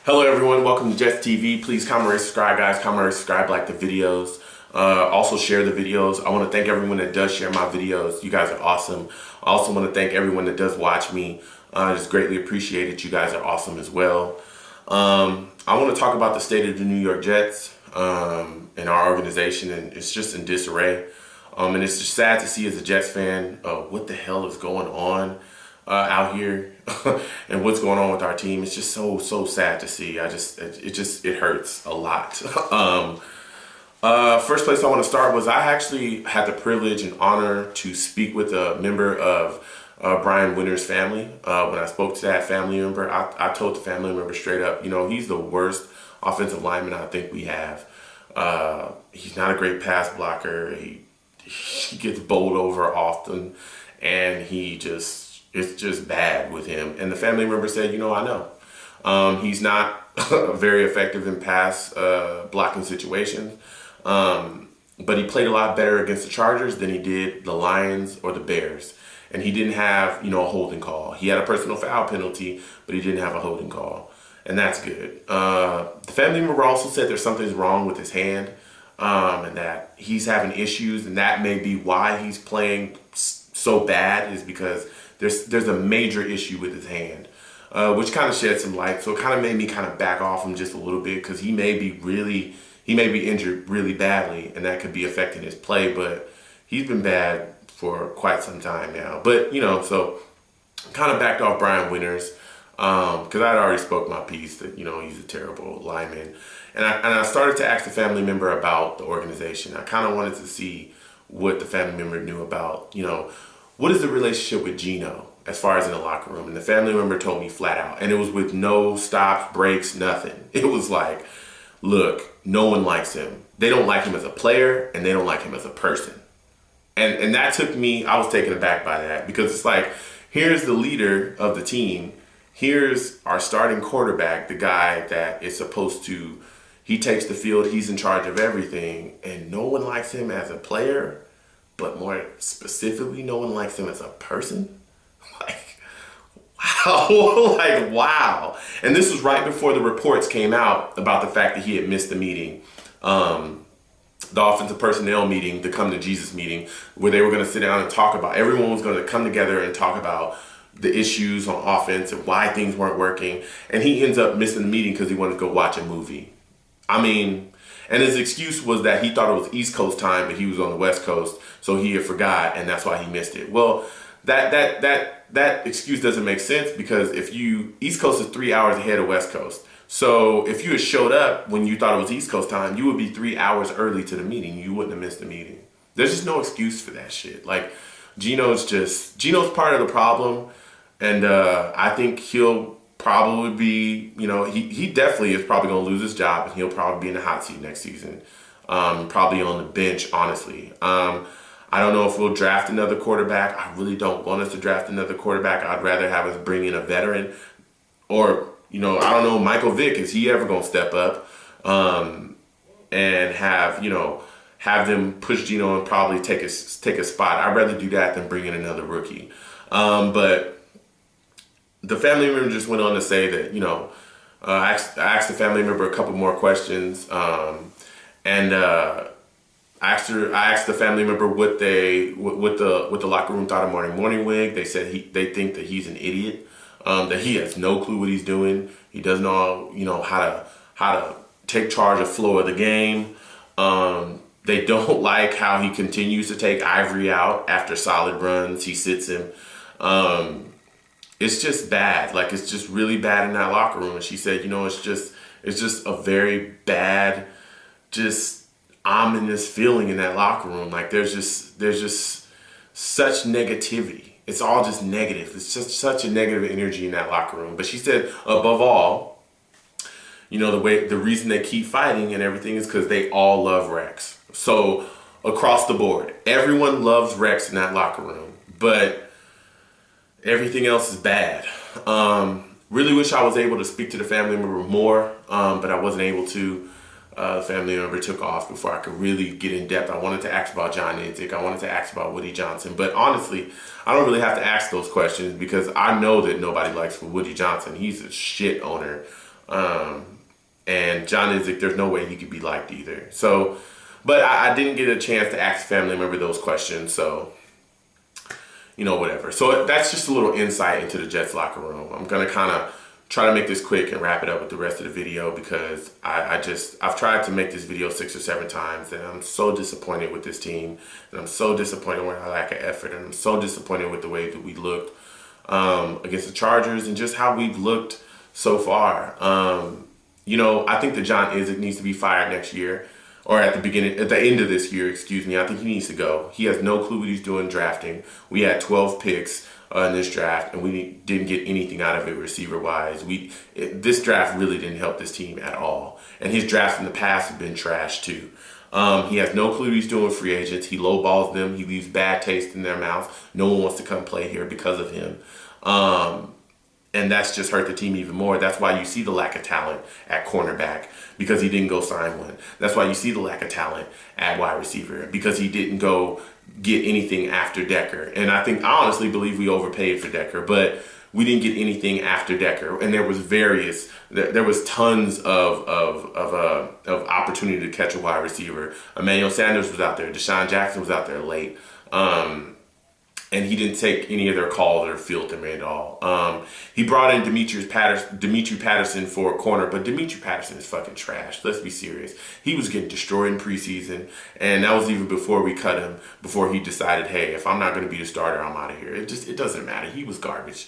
Hello everyone, welcome to Jets TV. Please comment, rate, subscribe guys, comment, rate, subscribe, like the videos. Also share the videos. I want to thank everyone that does share my videos. You guys are awesome. I also want to thank everyone that does watch me. I just greatly appreciate it. You guys are awesome as well. I want to talk about the state of the New York Jets and our organization, and it's just in disarray. And it's just sad to see as a Jets fan what the hell is going on out here and what's going on with our team. It's just so sad to see. It hurts a lot. First place I want to start was I actually had the privilege and honor to speak with a member of Brian Winter's family. When I spoke to that family member, I told the family member straight up, you know, he's the worst offensive lineman I think we have. He's not a great pass blocker. He gets bowled over often, and it's just bad with him. And the family member said, you know, I know. He's not very effective in pass blocking situations. But he played a lot better against the Chargers than he did the Lions or the Bears. And he didn't have, you know, a holding call. He had a personal foul penalty, but he didn't have a holding call. And that's good. The family member also said there's something's wrong with his hand, and that he's having issues, and that may be why he's playing so bad, is because there's a major issue with his hand, which kind of shed some light. So it kind of made me kind of back off him just a little bit, because he may be injured really badly, and that could be affecting his play. But he's been bad for quite some time now. But, you know, so kind of backed off Brian Winters, because I'd already spoke my piece that, you know, he's a terrible lineman. And I started to ask the family member about the organization. I kind of wanted to see what the family member knew about, you know, what is the relationship with Gino as far as in the locker room? And the family member told me flat out, and it was with no stops, breaks, nothing. It was like, look, no one likes him. They don't like him as a player, and they don't like him as a person. And that took me, I was taken aback by that, because it's like, here's the leader of the team. Here's our starting quarterback, the guy that is supposed to, he takes the field, he's in charge of everything, and no one likes him as a player, but more specifically, no one likes him as a person. Like, wow, like, wow. And this was right before the reports came out about the fact that he had missed the meeting, the offensive personnel meeting, the Come to Jesus meeting, where they were going to sit down and talk about, everyone was going to come together and talk about the issues on offense and why things weren't working. And he ends up missing the meeting because he wanted to go watch a movie. I mean, and his excuse was that he thought it was East Coast time, but he was on the West Coast, so he had forgot, and that's why he missed it. Well, that excuse doesn't make sense, because East Coast is 3 hours ahead of West Coast. So if you had showed up when you thought it was East Coast time, you would be 3 hours early to the meeting. You wouldn't have missed the meeting. There's just no excuse for that shit. Like, Gino's part of the problem, and I think he'll probably be, you know, he definitely is probably going to lose his job, and he'll probably be in the hot seat next season. Probably on the bench, honestly. I don't know if we'll draft another quarterback. I really don't want us to draft another quarterback. I'd rather have us bring in a veteran, or, you know, I don't know, Michael Vick, is he ever going to step up and have them push Gino and probably take a spot. I'd rather do that than bring in another rookie. But the family member just went on to say that, you know, I asked the family member a couple more questions, and I asked the family member what the locker room thought of Morning Wig. They said they think that he's an idiot, that he has no clue what he's doing. He doesn't know, you know, how to take charge of flow of the game. They don't like how he continues to take Ivory out after solid runs. He sits him. It's just bad. Like, it's just really bad in that locker room. And she said, you know, it's just a very bad, just ominous feeling in that locker room. Like, there's just such negativity. It's all just negative. It's just such a negative energy in that locker room. But she said, above all, you know, the reason they keep fighting and everything is because they all love Rex. So across the board, everyone loves Rex in that locker room, but everything else is bad. Really wish I was able to speak to the family member more, but I wasn't able to. The family member took off before I could really get in depth. I wanted to ask about John Idzik. I wanted to ask about Woody Johnson. But honestly, I don't really have to ask those questions, because I know that nobody likes Woody Johnson. He's a shit owner. And John Idzik, there's no way he could be liked either. So, but I didn't get a chance to ask a family member those questions. So, whatever. So that's just a little insight into the Jets locker room. I'm going to kind of try to make this quick and wrap it up with the rest of the video because I've tried to make this video 6 or 7 times and I'm so disappointed with this team and I'm so disappointed with our lack of effort and I'm so disappointed with the way that we looked against the Chargers and just how we've looked so far. I think that John Idzik needs to be fired next year or at the end of this year, excuse me. I think he needs to go. He has no clue what he's doing drafting. We had 12 picks in this draft, and we didn't get anything out of it receiver-wise. This draft really didn't help this team at all. And his drafts in the past have been trash, too. He has no clue what he's doing with free agents. He lowballs them. He leaves bad taste in their mouth. No one wants to come play here because of him. And that's just hurt the team even more. That's why you see the lack of talent at cornerback because he didn't go sign one. That's why you see the lack of talent at wide receiver because he didn't go get anything after Decker. And I honestly believe we overpaid for Decker, but we didn't get anything after Decker. And there was tons of opportunity to catch a wide receiver. Emmanuel Sanders was out there. Deshaun Jackson was out there late. And he didn't take any of their calls or filter them at all. He brought in Dimitri Patterson for a corner, but Dimitri Patterson is fucking trash. Let's be serious. He was getting destroyed in preseason, and that was even before we cut him, before he decided, hey, if I'm not going to be the starter, I'm out of here. It doesn't matter. He was garbage.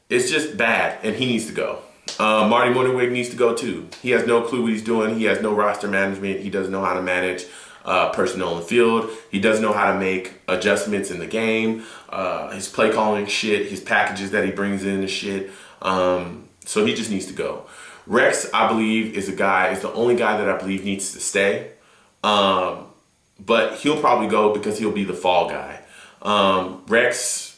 It's just bad, and he needs to go. Marty Morningwig needs to go too. He has no clue what he's doing. He has no roster management. He doesn't know how to manage personnel in the field. He doesn't know how to make adjustments in the game. His play calling shit, his packages that he brings in is shit. So he just needs to go. Rex, I believe, is the only guy that I believe needs to stay. But he'll probably go because he'll be the fall guy. Rex,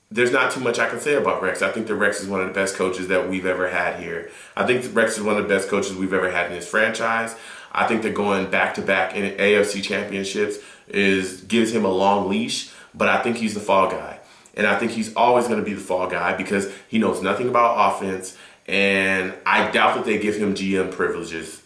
there's not too much I can say about Rex. I think that Rex is one of the best coaches that we've ever had here. I think that Rex is one of the best coaches we've ever had in this franchise. I think that going back-to-back in AFC championships gives him a long leash, but I think he's the fall guy. And I think he's always going to be the fall guy because he knows nothing about offense, and I doubt that they give him GM privileges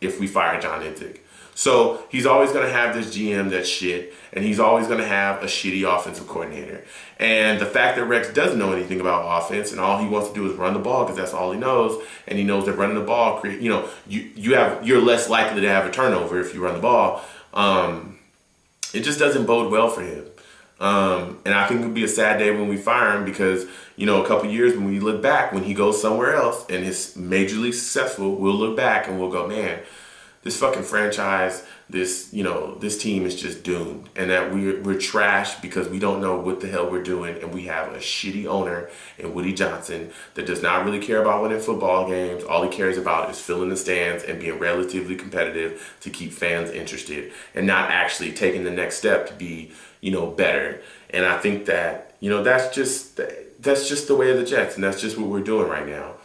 if we fire John Idzik. So he's always going to have this GM that's shit, and he's always going to have a shitty offensive coordinator. And the fact that Rex doesn't know anything about offense and all he wants to do is run the ball because that's all he knows, and he knows that running the ball, you're less likely to have a turnover if you run the ball. It just doesn't bode well for him. And I think it'll be a sad day when we fire him because, a couple years when we look back, when he goes somewhere else and is majorly successful, we'll look back and we'll go, man, this fucking franchise, this team is just doomed, and that we're trash because we don't know what the hell we're doing, and we have a shitty owner in Woody Johnson that does not really care about winning football games. All he cares about is filling the stands and being relatively competitive to keep fans interested, and not actually taking the next step to be, better. And I think that that's just the way of the Jets, and that's just what we're doing right now.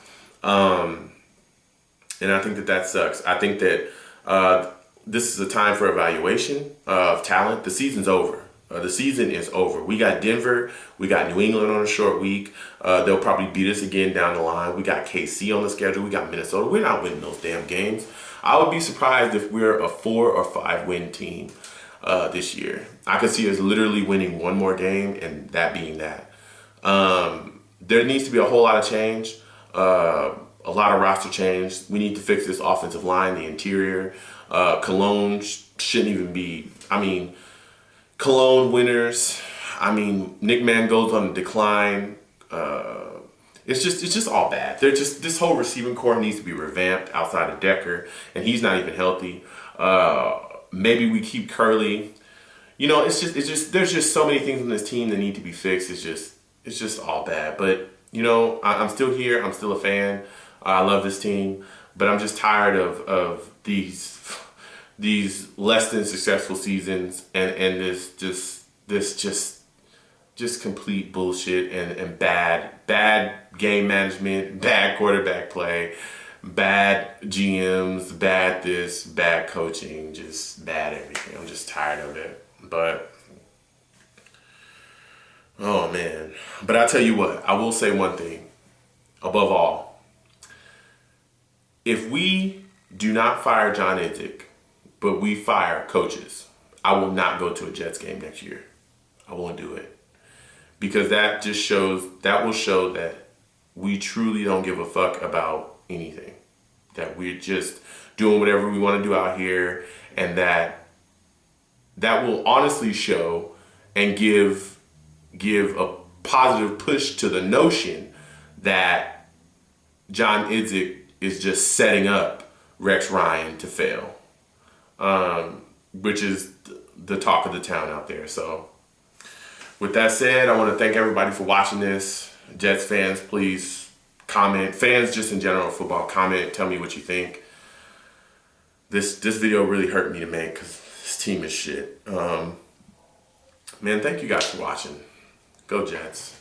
And I think that sucks. I think that this is a time for evaluation of talent. The season's over. The season is over. We got Denver. We got New England on a short week. They'll probably beat us again down the line. We got KC on the schedule. We got Minnesota. We're not winning those damn games. I would be surprised if we're a 4 or 5 win team this year. I could see us literally winning one more game and that being that. There needs to be a whole lot of change. A lot of roster change. We need to fix this offensive line, the interior. Cologne shouldn't even be. Cologne winners. Nick Mangold's on the decline. It's just all bad. This whole receiving core needs to be revamped outside of Decker, and he's not even healthy. Maybe we keep Curley. It's just there's just so many things in this team that need to be fixed. It's just all bad. But I'm still here. I'm still a fan. I love this team, but I'm just tired of these less than successful seasons and this complete bullshit and bad game management, bad quarterback play, bad GMs, bad this, bad coaching, just bad everything. I'm just tired of it. But oh man. But I tell you what, I will say one thing. above all, if we do not fire John Idzik, but we fire coaches, I will not go to a Jets game next year. I won't do it. Because that will show that we truly don't give a fuck about anything. That we're just doing whatever we want to do out here, and that will honestly show and give a positive push to the notion that John Idzik is just setting up Rex Ryan to fail, which is the talk of the town out there. So with that said, I want to thank everybody for watching this. Jets fans, please comment. Fans just in general, football, comment, tell me what you think. This video really hurt me to make because this team is shit. Man, thank you guys for watching. Go Jets.